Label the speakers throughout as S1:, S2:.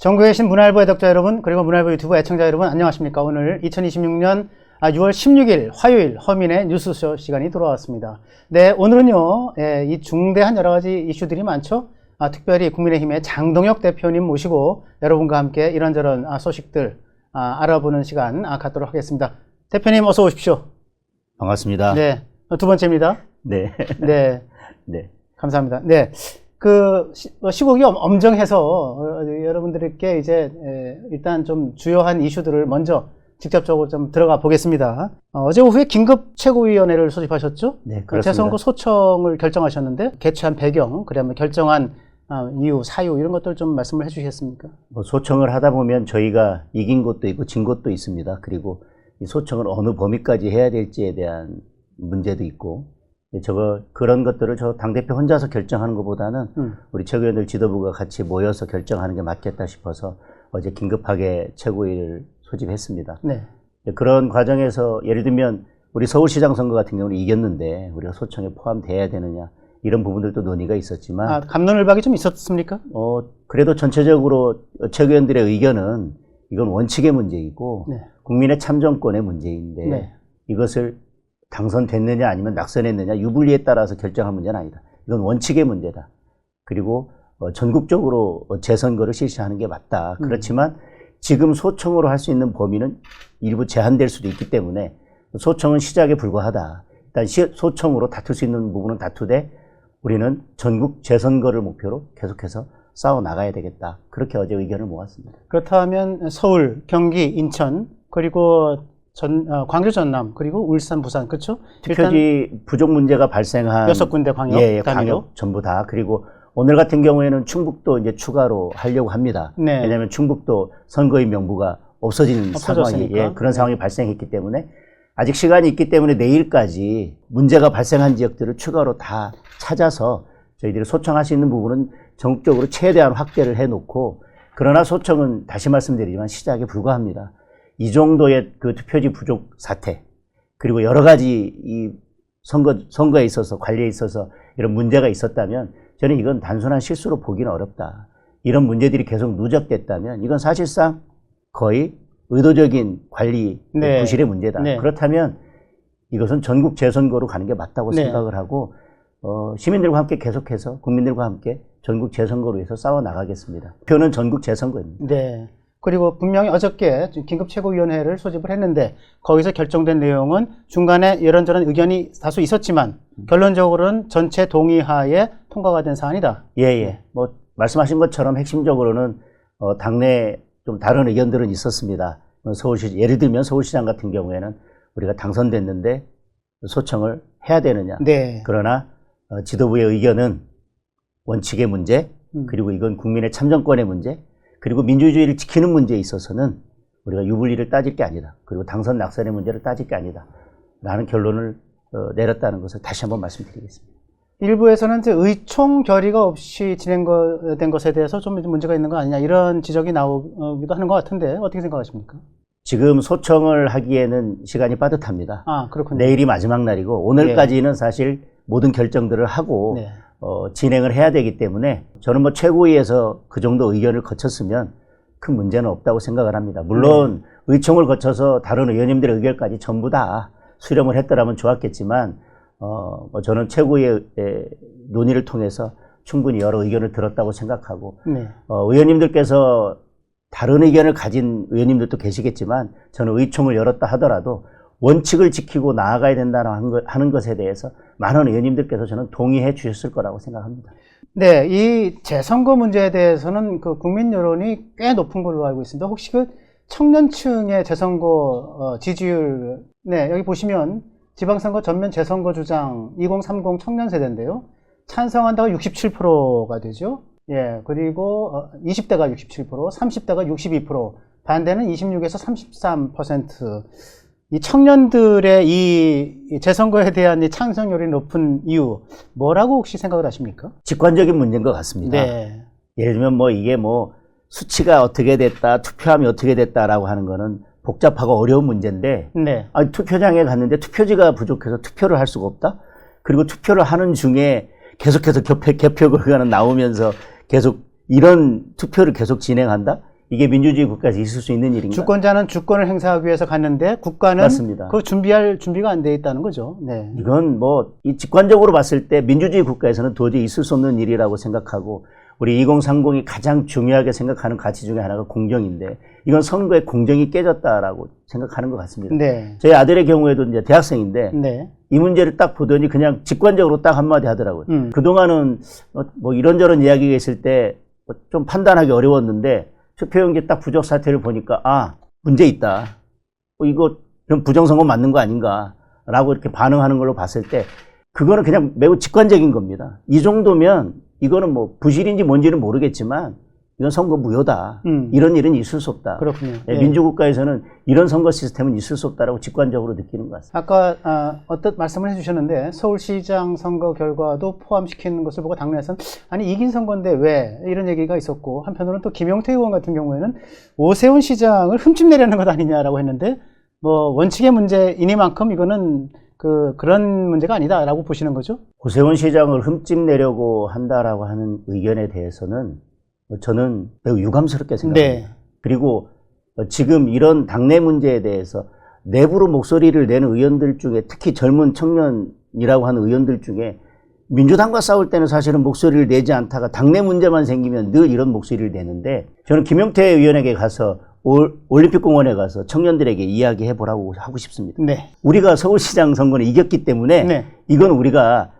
S1: 전국에 계신 문화일보 애독자 여러분, 그리고 문화일보 유튜브 애청자 여러분, 안녕하십니까. 오늘 2026년 6월 16일 화요일 허민의 뉴스쇼 시간이 돌아왔습니다. 네, 오늘은요, 이 중대한 여러 가지 이슈들이 많죠. 특별히 국민의힘의 장동혁 대표님 모시고 여러분과 함께 이런저런 소식들 알아보는 시간 갖도록 하겠습니다. 대표님 어서 오십시오.
S2: 반갑습니다.
S1: 네, 두 번째입니다.
S2: 네.
S1: 네.
S2: 네.
S1: 감사합니다. 네. 시국이 엄정해서 여러분들께 이제 일단 좀 주요한 이슈들을 먼저 직접적으로 좀 들어가 보겠습니다. 어제 오후에 긴급 최고위원회를 소집하셨죠?
S2: 네, 그렇습니다.
S1: 재선거 소청을 결정하셨는데 개최한 배경, 그다음에 결정한 이유, 사유 이런 것들 좀 말씀을 해주시겠습니까?
S2: 소청을 하다 보면 저희가 이긴 곳도 있고 진 곳도 있습니다. 그리고 이 소청을 어느 범위까지 해야 될지에 대한 문제도 있고, 그런 것들을 당대표 혼자서 결정하는 것보다는 우리 최고위원들 지도부가 같이 모여서 결정하는 게 맞겠다 싶어서 어제 긴급하게 최고위를 소집했습니다.
S1: 네.
S2: 그런 과정에서 예를 들면 우리 서울시장 선거 같은 경우는 이겼는데 우리가 소청에 포함돼야 되느냐 이런 부분들도 논의가 있었지만
S1: 갑론을박이 좀 있었습니까?
S2: 그래도 전체적으로 최고위원들의 의견은 이건 원칙의 문제이고 네. 국민의 참정권의 문제인데 네. 이것을 당선됐느냐 아니면 낙선했느냐 유불리에 따라서 결정한 문제는 아니다. 이건 원칙의 문제다. 그리고 전국적으로 재선거를 실시하는 게 맞다. 그렇지만 지금 소청으로 할 수 있는 범위는 일부 제한될 수도 있기 때문에 소청은 시작에 불과하다. 일단 소청으로 다툴 수 있는 부분은 다투되 우리는 전국 재선거를 목표로 계속해서 싸워 나가야 되겠다. 그렇게 어제 의견을 모았습니다.
S1: 그렇다면 서울, 경기, 인천 그리고 광주, 전남, 그리고 울산, 부산, 그렇죠?
S2: 투표지 부족 문제가 발생한
S1: 6군데 광역,
S2: 광역 전부 다. 그리고 오늘 같은 경우에는 충북도 이제 추가로 하려고 합니다.
S1: 네.
S2: 왜냐하면 충북도 선거인 명부가 없어진 상황이 그런 상황이 발생했기 때문에 아직 시간이 있기 때문에 내일까지 문제가 발생한 지역들을 추가로 다 찾아서 저희들이 소청할 수 있는 부분은 전국적으로 최대한 확대를 해놓고, 그러나 소청은 다시 말씀드리지만 시작에 불과합니다. 이 정도의 그 투표지 부족 사태, 그리고 여러 가지 이 선거에 있어서 관리에 있어서 이런 문제가 있었다면 저는 이건 단순한 실수로 보기는 어렵다. 이런 문제들이 계속 누적됐다면 이건 사실상 거의 의도적인 관리
S1: 네.
S2: 부실의 문제다.
S1: 네. 그렇다면
S2: 이것은 전국 재선거로 가는 게 맞다고
S1: 네.
S2: 생각을 하고 시민들과 함께 계속해서 국민들과 함께 전국 재선거로 해서 싸워 나가겠습니다. 표는 전국 재선거입니다.
S1: 네. 그리고 분명히 어저께 긴급 최고위원회를 소집을 했는데 거기서 결정된 내용은 중간에 이런저런 의견이 다수 있었지만 결론적으로는 전체 동의하에 통과가 된 사안이다.
S2: 예. 말씀하신 것처럼 핵심적으로는 당내 좀 다른 의견들은 있었습니다. 예를 들면 서울시장 같은 경우에는 우리가 당선됐는데 소청을 해야 되느냐.
S1: 네.
S2: 그러나 지도부의 의견은 원칙의 문제, 그리고 이건 국민의 참정권의 문제, 그리고 민주주의를 지키는 문제에 있어서는 우리가 유불리를 따질 게 아니다. 그리고 당선 낙선의 문제를 따질 게 아니다. 라는 결론을 내렸다는 것을 다시 한번 말씀드리겠습니다.
S1: 일부에서는 이제 의총 결의가 없이 진행된 것에 대해서 좀 문제가 있는 거 아니냐 이런 지적이 나오기도 하는 것 같은데 어떻게 생각하십니까?
S2: 지금 소청을 하기에는 시간이 빠듯합니다.
S1: 그렇군요.
S2: 내일이 마지막 날이고 오늘까지는 사실 모든 결정들을 하고
S1: 네.
S2: 진행을 해야 되기 때문에 저는 최고위에서 그 정도 의견을 거쳤으면 큰 문제는 없다고 생각을 합니다. 물론 의총을 거쳐서 다른 의원님들의 의견까지 전부 다 수렴을 했더라면 좋았겠지만 저는 최고위의 논의를 통해서 충분히 여러 의견을 들었다고 생각하고 네. 의원님들께서 다른 의견을 가진 의원님들도 계시겠지만 저는 의총을 열었다 하더라도 원칙을 지키고 나아가야 된다는 하는 것에 대해서 많은 의원님들께서 저는 동의해 주셨을 거라고 생각합니다.
S1: 네, 이 재선거 문제에 대해서는 그 국민 여론이 꽤 높은 걸로 알고 있습니다. 혹시 그 청년층의 재선거 지지율, 네, 여기 보시면 지방선거 전면 재선거 주장 2030 청년 세대인데요. 찬성한다가 67%가 되죠. 예, 그리고 20대가 67%, 30대가 62%, 반대는 26에서 33%. 이 청년들의 이 재선거에 대한 이 찬성률이 높은 이유, 뭐라고 혹시 생각을 하십니까?
S2: 직관적인 문제인 것 같습니다.
S1: 네.
S2: 예를 들면 이게 수치가 어떻게 됐다, 투표함이 어떻게 됐다라고 하는 거는 복잡하고 어려운 문제인데,
S1: 네.
S2: 투표장에 갔는데 투표지가 부족해서 투표를 할 수가 없다? 그리고 투표를 하는 중에 계속해서 개표 결과는 나오면서 계속 이런 투표를 계속 진행한다? 이게 민주주의 국가에서 있을 수 있는 일인가?
S1: 주권자는 주권을 행사하기 위해서 갔는데 국가는
S2: 맞습니다.
S1: 그 준비할 준비가 안 돼 있다는 거죠. 네.
S2: 이건 뭐 이 직관적으로 봤을 때 민주주의 국가에서는 도저히 있을 수 없는 일이라고 생각하고 우리 2030이 가장 중요하게 생각하는 가치 중에 하나가 공정인데 이건 선거의 공정이 깨졌다라고 생각하는 것 같습니다.
S1: 네.
S2: 저희 아들의 경우에도 이제 대학생인데
S1: 네.
S2: 이 문제를 딱 보더니 그냥 직관적으로 딱 한마디 하더라고요. 그동안은 뭐 이런저런 이야기가 있을 때 좀 판단하기 어려웠는데 투표용지 딱 부적 사태를 보니까 아 문제 있다. 이거 좀 부정선거 맞는 거 아닌가라고 이렇게 반응하는 걸로 봤을 때 그거는 그냥 매우 직관적인 겁니다. 이 정도면 이거는 뭐 부실인지 뭔지는 모르겠지만 이건 선거 무효다. 이런 일은 있을 수 없다.
S1: 그렇군요.
S2: 네, 민주국가에서는 이런 선거 시스템은 있을 수 없다라고 직관적으로 느끼는 것 같습니다.
S1: 아까 어떤 말씀을 해주셨는데 서울시장 선거 결과도 포함시키는 것을 보고 당내에서는 아니 이긴 선거인데 왜 이런 얘기가 있었고 한편으로는 또 김용태 의원 같은 경우에는 오세훈 시장을 흠집내려는 것 아니냐라고 했는데 뭐 원칙의 문제이니만큼 이거는 그런 문제가 아니다라고 보시는 거죠?
S2: 오세훈 시장을 흠집내려고 한다라고 하는 의견에 대해서는 저는 매우 유감스럽게 생각합니다.
S1: 네.
S2: 그리고 지금 이런 당내 문제에 대해서 내부로 목소리를 내는 의원들 중에 특히 젊은 청년이라고 하는 의원들 중에 민주당과 싸울 때는 사실은 목소리를 내지 않다가 당내 문제만 생기면 늘 이런 목소리를 내는데 저는 김용태 의원에게 가서 올림픽공원에 가서 청년들에게 이야기해보라고 하고 싶습니다.
S1: 네.
S2: 우리가 서울시장 선거는 이겼기 때문에
S1: 네.
S2: 이건 우리가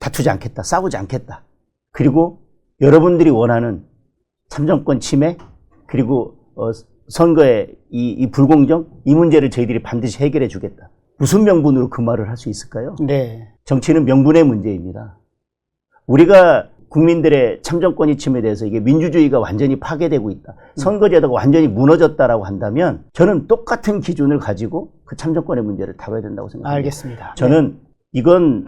S2: 다투지 않겠다. 싸우지 않겠다. 그리고 여러분들이 원하는 참정권 침해 그리고 선거의 이 불공정 이 문제를 저희들이 반드시 해결해 주겠다. 무슨 명분으로 그 말을 할 수 있을까요?
S1: 네.
S2: 정치는 명분의 문제입니다. 우리가 국민들의 참정권이 침해돼서 이게 민주주의가 완전히 파괴되고 있다. 선거제도가 완전히 무너졌다라고 한다면 저는 똑같은 기준을 가지고 그 참정권의 문제를 다뤄야 된다고 생각합니다.
S1: 알겠습니다.
S2: 저는 이건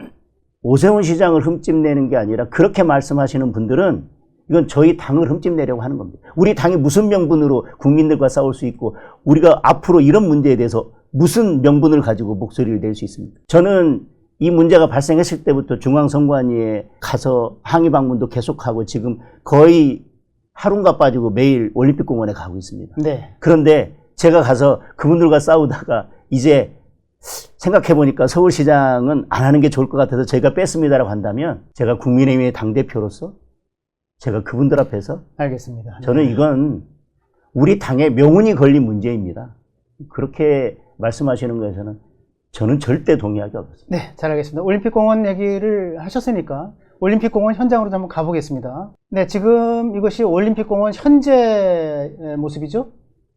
S2: 오세훈 시장을 흠집내는 게 아니라 그렇게 말씀하시는 분들은 이건 저희 당을 흠집내려고 하는 겁니다. 우리 당이 무슨 명분으로 국민들과 싸울 수 있고 우리가 앞으로 이런 문제에 대해서 무슨 명분을 가지고 목소리를 낼 수 있습니까? 저는 이 문제가 발생했을 때부터 중앙선관위에 가서 항의 방문도 계속하고 지금 거의 하루가 빠지고 매일 올림픽공원에 가고 있습니다.
S1: 네.
S2: 그런데 제가 가서 그분들과 싸우다가 이제 생각해보니까 서울시장은 안 하는 게 좋을 것 같아서 제가 뺐습니다라고 한다면 제가 국민의힘의 당대표로서 제가 그분들 앞에서
S1: 알겠습니다.
S2: 저는 이건 우리 당의 명운이 걸린 문제입니다. 그렇게 말씀하시는 것에서는 저는 절대 동의하기 어렵습니다.
S1: 네, 잘 알겠습니다. 올림픽공원 얘기를 하셨으니까 올림픽공원 현장으로 한번 가보겠습니다. 네, 지금 이것이 올림픽공원 현재 모습이죠.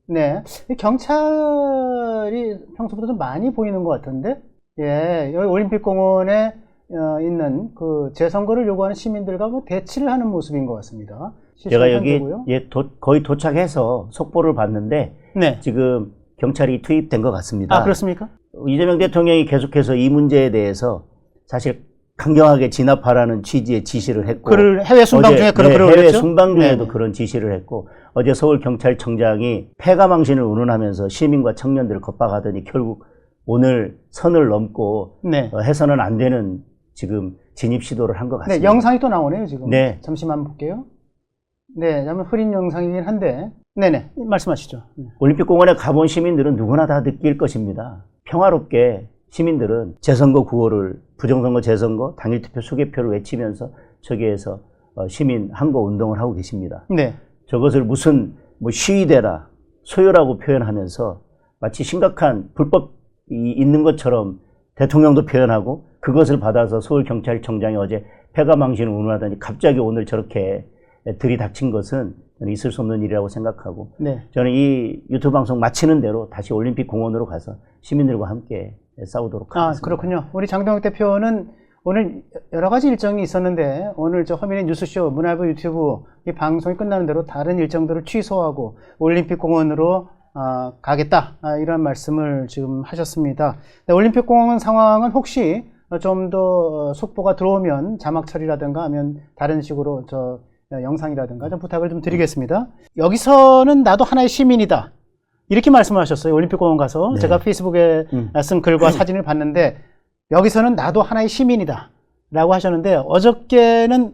S1: 네, 경찰이 평소보다 좀 많이 보이는 것 같은데, 예, 여기 올림픽공원에 있는 그 재선거를 요구하는 시민들과 뭐 대치를 하는 모습인 것 같습니다.
S2: 제가 여기
S1: 현재고요.
S2: 거의 도착해서 속보를 봤는데
S1: 네.
S2: 지금 경찰이 투입된 것 같습니다.
S1: 아, 그렇습니까?
S2: 이재명 대통령이 계속해서 이 문제에 대해서 사실 강경하게 진압하라는 취지의 지시를 했고
S1: 글을 해외 순방 중에 그런 글을
S2: 해외
S1: 올렸죠?
S2: 순방 중에도
S1: 네.
S2: 그런 지시를 했고 어제 서울경찰청장이 패가망신을 운운하면서 시민과 청년들을 겁박하더니 결국 오늘 선을 넘고
S1: 네.
S2: 해서는 안 되는 지금 진입 시도를 한 것 같습니다.
S1: 네, 영상이 또 나오네요, 지금.
S2: 네.
S1: 잠시만 볼게요. 네, 잠깐 흐린 영상이긴 한데, 네네, 말씀하시죠. 네.
S2: 올림픽공원에 가본 시민들은 누구나 다 느낄 것입니다. 평화롭게 시민들은 재선거 구호를 부정선거 재선거 당일 투표 수개표를 외치면서 저기에서 시민 항거 운동을 하고 계십니다.
S1: 네.
S2: 저것을 무슨 뭐 시위대라 소요라고 표현하면서 마치 심각한 불법이 있는 것처럼 대통령도 표현하고 그것을 받아서 서울경찰청장이 어제 패가망신을 운운하더니 갑자기 오늘 저렇게 들이닥친 것은 저는 있을 수 없는 일이라고 생각하고
S1: 네.
S2: 저는 이 유튜브 방송 마치는 대로 다시 올림픽 공원으로 가서 시민들과 함께 싸우도록 하겠습니다.
S1: 아, 그렇군요. 우리 장동혁 대표는 오늘 여러 가지 일정이 있었는데 오늘 저 허민의 뉴스쇼, 문화일보 유튜브 이 방송이 끝나는 대로 다른 일정들을 취소하고 올림픽 공원으로 가겠다 이런 말씀을 지금 하셨습니다. 네, 올림픽 공원 상황은 혹시 좀 더 속보가 들어오면 자막 처리라든가 하면 다른 식으로 저 영상이라든가 좀 부탁을 좀 드리겠습니다. 여기서는 나도 하나의 시민이다 이렇게 말씀하셨어요. 올림픽 공원 가서
S2: 네.
S1: 제가 페이스북에 쓴 글과 사진을 봤는데 여기서는 나도 하나의 시민이다 라고 하셨는데 어저께는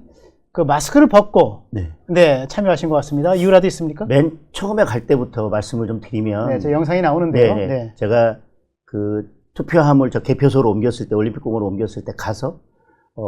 S1: 그 마스크를 벗고
S2: 네.
S1: 네, 참여하신 것 같습니다. 이유라도 있습니까?
S2: 맨 처음에 갈 때부터 말씀을 좀 드리면
S1: 네, 저 영상이 나오는데요.
S2: 네네.
S1: 네.
S2: 제가 그 투표함을 저 개표소로 옮겼을 때 올림픽공원으로 옮겼을 때 가서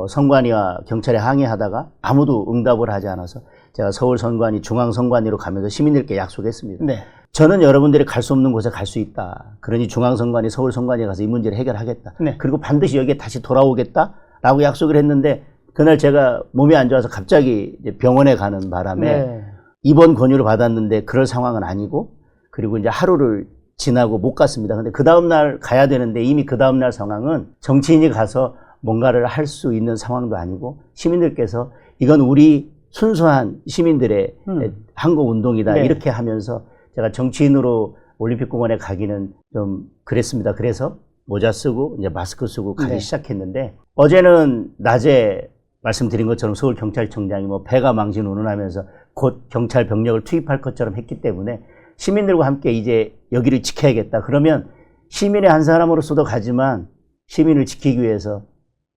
S2: 선관위와 경찰에 항의하다가 아무도 응답을 하지 않아서 제가 서울 선관위 중앙선관위로 가면서 시민들께 약속했습니다.
S1: 네.
S2: 저는 여러분들이 갈 수 없는 곳에 갈 수 있다. 그러니 중앙선관위 서울선관위에 가서 이 문제를 해결하겠다.
S1: 네.
S2: 그리고 반드시 여기에 다시 돌아오겠다라고 약속을 했는데 그날 제가 몸이 안 좋아서 갑자기 이제 병원에 가는 바람에
S1: 네.
S2: 입원 권유를 받았는데 그럴 상황은 아니고 그리고 이제 하루를 지나고 못 갔습니다. 근데 그 다음날 가야 되는데 이미 그 다음날 상황은 정치인이 가서 뭔가를 할 수 있는 상황도 아니고 시민들께서 이건 우리 순수한 시민들의 항거운동이다.
S1: 네.
S2: 이렇게 하면서 제가 정치인으로 올림픽공원에 가기는 좀 그랬습니다. 그래서 모자 쓰고 이제 마스크 쓰고 가기
S1: 네.
S2: 시작했는데 어제는 낮에 말씀드린 것처럼 서울경찰청장이 뭐 배가 망신 운운하면서 곧 경찰 병력을 투입할 것처럼 했기 때문에 시민들과 함께 이제 여기를 지켜야겠다. 그러면 시민의 한 사람으로서도 가지만 시민을 지키기 위해서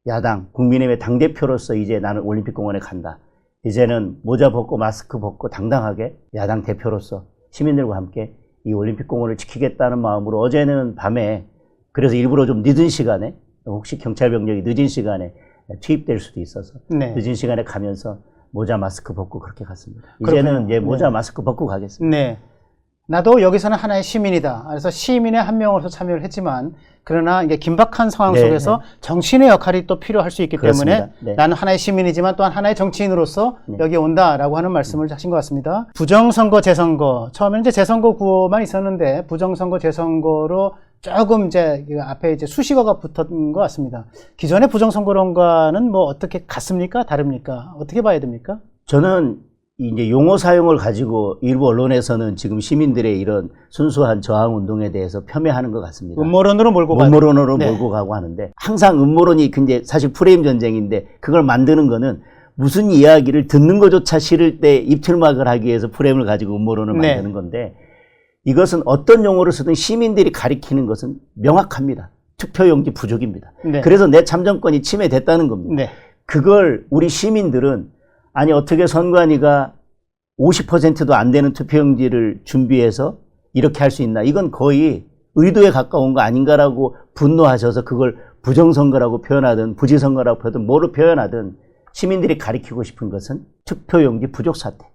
S2: 야당, 국민의힘의 당대표로서 이제 나는 올림픽공원에 간다. 이제는 모자 벗고 마스크 벗고 당당하게 야당 대표로서 시민들과 함께 이 올림픽공원을 지키겠다는 마음으로 어제는 밤에 그래서 일부러 좀 늦은 시간에 혹시 경찰 병력이 늦은 시간에 투입될 수도 있어서
S1: 네.
S2: 늦은 시간에 가면서 모자 마스크 벗고 그렇게 갔습니다.
S1: 그렇군요.
S2: 이제는 이제 모자
S1: 네.
S2: 마스크 벗고 가겠습니다.
S1: 네. 나도 여기서는 하나의 시민이다. 그래서 시민의 한 명으로서 참여를 했지만 그러나 이게 긴박한 상황
S2: 네,
S1: 속에서 정치인의 역할이 또 필요할 수 있기 때문에
S2: 그렇습니다. 네.
S1: 나는 하나의 시민이지만 또한 하나의 정치인으로서
S2: 네.
S1: 여기 온다라고 하는 말씀을 하신 것 같습니다. 부정선거, 재선거. 처음에는 이제 재선거 구호만 있었는데 부정선거, 재선거로 조금 이제 그 앞에 이제 수식어가 붙은 것 같습니다. 기존의 부정선거론과는 뭐 어떻게 같습니까? 다릅니까? 어떻게 봐야 됩니까?
S2: 저는 이제 용어 사용을 가지고 일부 언론에서는 지금 시민들의 이런 순수한 저항 운동에 대해서 폄훼하는 것 같습니다.
S1: 음모론으로 몰고 가는.
S2: 음모론으로
S1: 네.
S2: 몰고 가고 하는데 항상 음모론이 근데 사실 프레임 전쟁인데 그걸 만드는 거는 무슨 이야기를 듣는 것조차 싫을 때 입틀막을 하기 위해서 프레임을 가지고 음모론을
S1: 네.
S2: 만드는 건데 이것은 어떤 용어를 쓰든 시민들이 가리키는 것은 명확합니다. 투표용지 부족입니다.
S1: 네.
S2: 그래서 내 참정권이 침해됐다는 겁니다.
S1: 네.
S2: 그걸 우리 시민들은 아니 어떻게 선관위가 50%도 안 되는 투표용지를 준비해서 이렇게 할 수 있나. 이건 거의 의도에 가까운 거 아닌가라고 분노하셔서 그걸 부정선거라고 표현하든 부지선거라고 표현하든 뭐로 표현하든 시민들이 가리키고 싶은 것은 투표용지 부족 사태.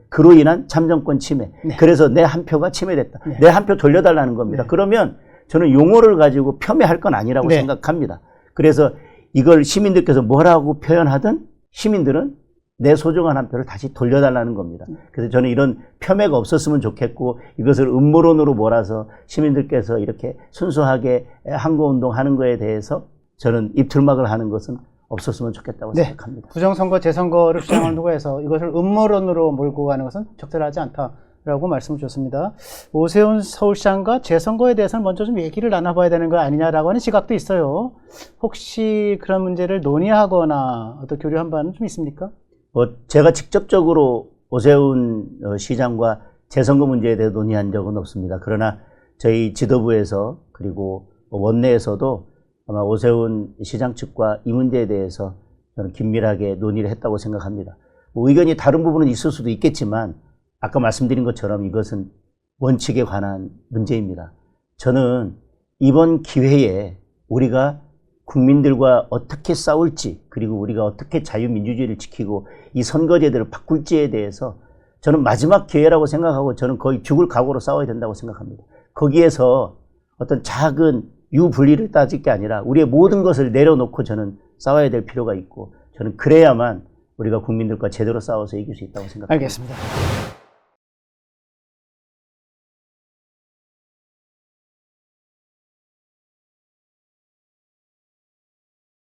S2: 그로 인한 참정권 침해.
S1: 네.
S2: 그래서 내 한 표가 침해됐다.
S1: 네.
S2: 내 한 표 돌려달라는 겁니다.
S1: 네.
S2: 그러면 저는 용어를 가지고 폄훼할 건 아니라고
S1: 네.
S2: 생각합니다. 그래서 이걸 시민들께서 뭐라고 표현하든 시민들은 내 소중한 한 표를 다시 돌려달라는 겁니다. 그래서 저는 이런 폄훼가 없었으면 좋겠고 이것을 음모론으로 몰아서 시민들께서 이렇게 순수하게 항거운동 하는 거에 대해서 저는 입틀막을 하는 것은 없었으면 좋겠다고
S1: 네.
S2: 생각합니다.
S1: 부정선거, 재선거를 주장한다고 해서 이것을 음모론으로 몰고 가는 것은 적절하지 않다라고 말씀을 주셨습니다. 오세훈 서울시장과 재선거에 대해서는 먼저 좀 얘기를 나눠봐야 되는 거 아니냐라고 하는 시각도 있어요. 혹시 그런 문제를 논의하거나 어떤 교류한 바는 좀 있습니까?
S2: 제가 직접적으로 오세훈 시장과 재선거 문제에 대해 논의한 적은 없습니다. 그러나 저희 지도부에서 그리고 원내에서도 아마 오세훈 시장 측과 이 문제에 대해서 저는 긴밀하게 논의를 했다고 생각합니다. 의견이 다른 부분은 있을 수도 있겠지만 아까 말씀드린 것처럼 이것은 원칙에 관한 문제입니다. 저는 이번 기회에 우리가 국민들과 어떻게 싸울지 그리고 우리가 어떻게 자유민주주의를 지키고 이 선거제도를 바꿀지에 대해서 저는 마지막 기회라고 생각하고 저는 거의 죽을 각오로 싸워야 된다고 생각합니다. 거기에서 어떤 작은 유불리를 따질 게 아니라 우리의 모든 것을 내려놓고 저는 싸워야 될 필요가 있고 저는 그래야만 우리가 국민들과 제대로 싸워서 이길 수 있다고 생각합니다.
S1: 알겠습니다.